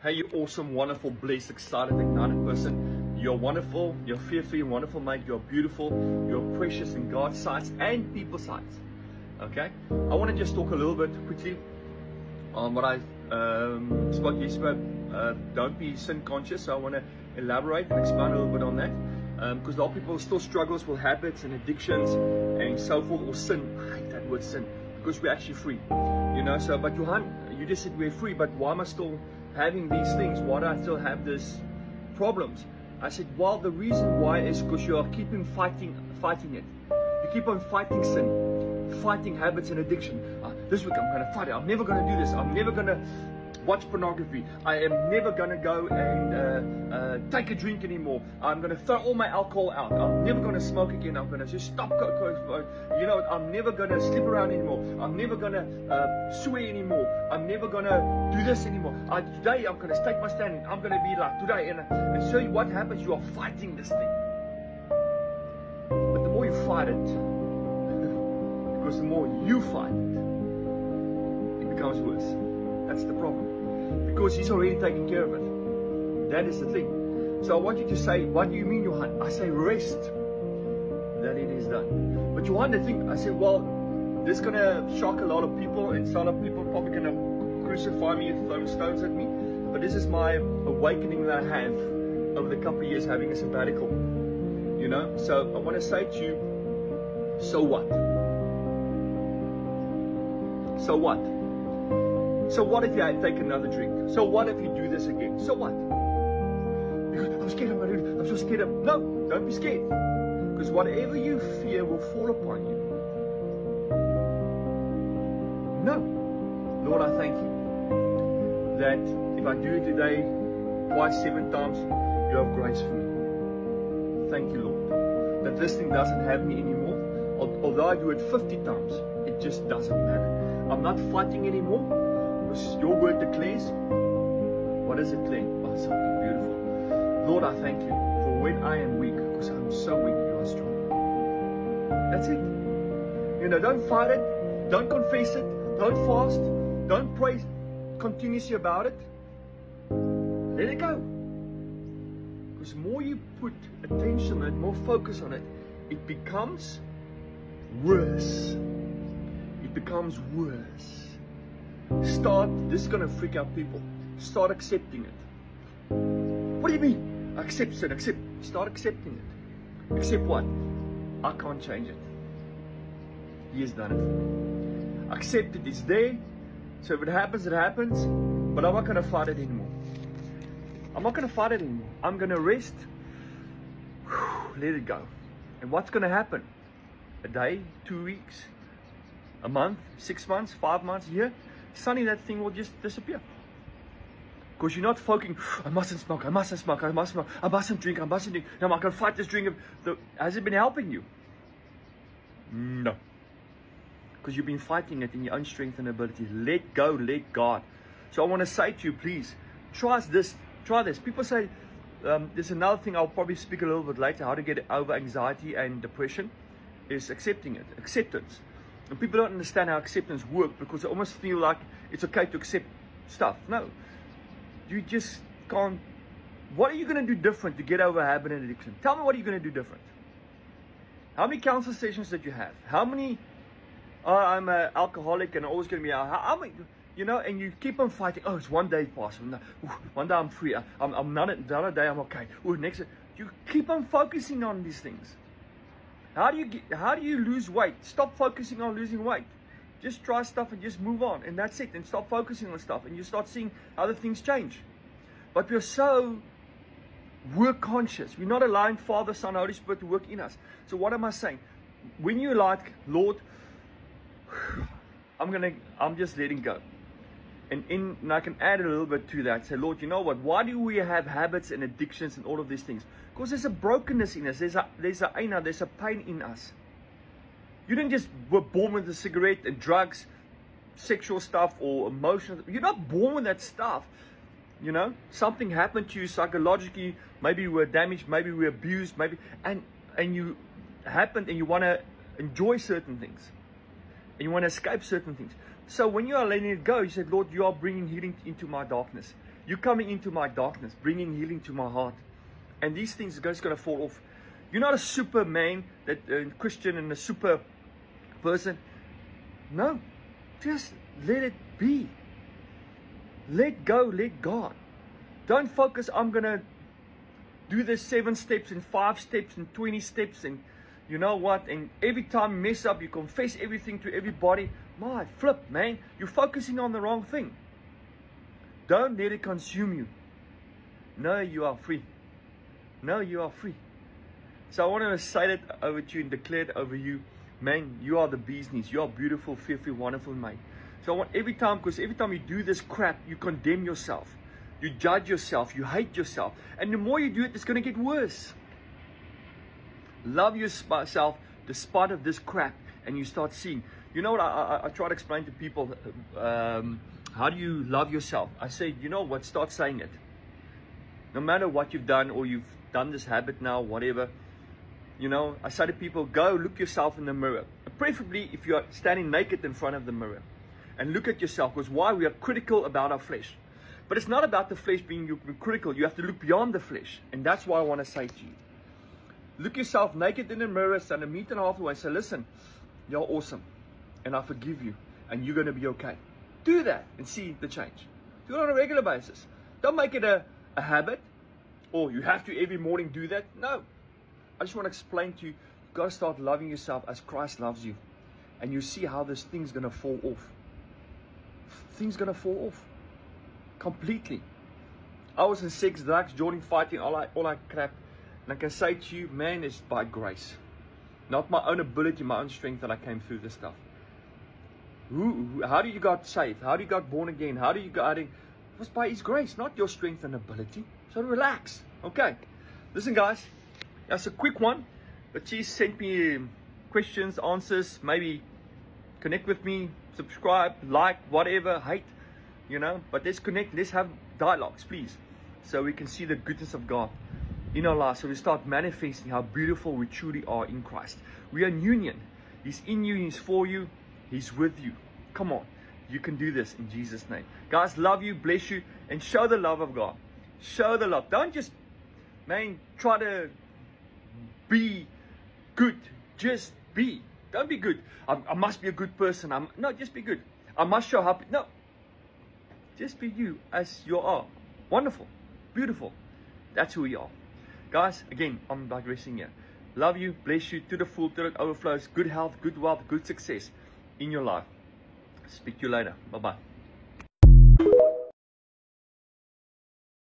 Hey, you awesome, wonderful, blessed, excited, ignited person. You're wonderful, you're fearfully wonderful, mate. You're beautiful, you're precious in God's sights and people's sights. Okay? I want to just talk a little bit quickly on what I spoke yesterday. Don't be sin conscious. So I want to elaborate and expand a little bit on that. Because a lot of people still struggles with habits and addictions and so forth, or sin. I hate that word sin, because we're actually free. You know, so, but Johan, you just said we're free, but why am I still having these things? Why do I still have these problems? I said, well, the reason why is because you are keeping fighting it. You keep on fighting sin, fighting habits and addiction. This week I'm going to fight it. I'm never going to do this. I'm never going to watch pornography. I am never going to go and take a drink anymore. I'm going to throw all my alcohol out. I'm never going to smoke again. I'm going to just stop. You know, I'm never going to sleep around anymore. I'm never going to swear anymore. I'm never going to do this anymore. Today I'm going to take my stand. I'm going to be like today. And so what happens? You are fighting this thing. But the more you fight it, because the more you fight it becomes worse. That's the problem. Because he's already taken care of it. That is the thing. So I want you to say, what do you mean, Johan? I say, rest. That it is done. But Johan, the thing, I said, well, this is going to shock a lot of people, and some of people are probably going to crucify me and throw stones at me. But this is my awakening that I have over the couple of years having a sabbatical. You know? So I want to say to you, so what? So what? So what if you take another drink? So what if you do this again? So what? Because I'm scared, I'm so scared of... No, don't be scared. Because whatever you fear will fall upon you. No. Lord, I thank you that if I do it today, twice, 7 times, you have grace for me. Thank you, Lord. That this thing doesn't have me anymore. Although I do it 50 times, it just doesn't matter. I'm not fighting anymore. Your word declares, what does it declare? Oh, something beautiful. Lord, I thank you for when I am weak, because I'm so weak, you are strong. That's it. You know, don't fight it, don't confess it, don't fast, don't pray continuously about it. Let it go. Because the more you put attention on it, more focus on it, it becomes worse. It becomes worse. This is going to freak out people. Start accepting it. What do you mean? Accept it. Start accepting it. Accept what? I can't change it. He has done it. Accept it. It's there. So if it happens, it happens. But I'm not going to fight it anymore. I'm not going to fight it anymore. I'm going to rest. Let it go. And what's going to happen? A day, 2 weeks, a month, 6 months, 5 months, a year? Suddenly that thing will just disappear. Because you're not focusing, I mustn't smoke, I mustn't smoke, I must smoke, I mustn't drink, No, I can fight this drink. Has it been helping you? No. Because you've been fighting it in your own strength and ability. Let go, let God. So I want to say to you, please, try this. People say, there's another thing I'll probably speak a little bit later, how to get over anxiety and depression, is accepting it, acceptance. And people don't understand how acceptance works, because they almost feel like it's okay to accept stuff. No. You just can't. What are you going to do different to get over habit and addiction? Tell me, what are you going to do different? How many counsel sessions did you have? How many, I'm an alcoholic and I'm always going to be out. How many, you know, and you keep on fighting. Oh, it's one day past. One day I'm free. I'm not, the other day I'm okay. Ooh, next, you keep on focusing on these things. How do you lose weight? Stop focusing on losing weight. Just try stuff and just move on. And that's it. And stop focusing on stuff. And you start seeing other things change. But we're so work conscious. We're not allowing Father, Son, Holy Spirit to work in us. So what am I saying? When you're like, Lord, I'm just letting go. And I can add a little bit to that. Say, Lord, you know what? Why do we have habits and addictions and all of these things? Because there's a brokenness in us. There's a pain in us. You didn't just were born with a cigarette and drugs, sexual stuff or emotional. You're not born with that stuff. You know, something happened to you psychologically. Maybe we were damaged. Maybe we were abused. And you happened, and you want to enjoy certain things. And you want to escape certain things. So when you are letting it go, you said, Lord, you are bringing healing into my darkness. You're coming into my darkness, bringing healing to my heart. And these things are just going to fall off. You're not a superman, that Christian and a super person. No, just let it be. Let go, let God. Don't focus, I'm going to do the 7 steps and 5 steps and 20 steps and you know what, and every time you mess up, you confess everything to everybody. My flip, man, you're focusing on the wrong thing. Don't let it consume you. No, you are free. No, you are free. So I want to say that over to you and declare it over you. Man, you are the bee's knees. You are beautiful, fearfully, wonderful made. So I want because every time you do this crap, you condemn yourself. You judge yourself. You hate yourself. And the more you do it, it's going to get worse. Love yourself despite of this crap. And you start seeing. You know what I try to explain to people. How do you love yourself? I say, you know what? Start saying it. No matter what you've done or you've done this habit now, whatever. You know, I say to people, go look yourself in the mirror. Preferably if you are standing naked in front of the mirror. And look at yourself. Because why? We are critical about our flesh. But it's not about the flesh being critical. You have to look beyond the flesh. And that's what I want to say to you. Look yourself naked in the mirror, stand a meter and a half away and say, listen, you're awesome. And I forgive you. And you're going to be okay. Do that and see the change. Do it on a regular basis. Don't make it a habit. Or you have to every morning do that. No. I just want to explain to you, you've got to start loving yourself as Christ loves you. And you see how this thing's going to fall off. Things going to fall off. Completely. I was in sex, drugs, joining, fighting, all that crap. And I can say to you, man, it's by grace. Not my own ability, my own strength that I came through this stuff. How do you got saved? How do you got born again? How do you got... It was by His grace, not your strength and ability. So relax. Okay. Listen, guys. That's a quick one. But please send me questions, answers. Maybe connect with me. Subscribe, like, whatever. Hate. You know. But let's connect. Let's have dialogues, please. So we can see the goodness of God in our lives. So we start manifesting how beautiful we truly are in Christ. We are in union. He's in you. He's for you. He's with you. Come on. You can do this in Jesus' name. Guys, love you, bless you, and show the love of God. Show the love. Don't just, man, try to be good. Just be. Don't be good. I must be a good person. No, just be good. I must show happy. No. Just be you as you are. Wonderful. Beautiful. That's who we are. Guys, again, I'm digressing here. Love you, bless you, to the full, till it overflows. Good health, good wealth, good success in your life. Speak to you later. Bye-bye.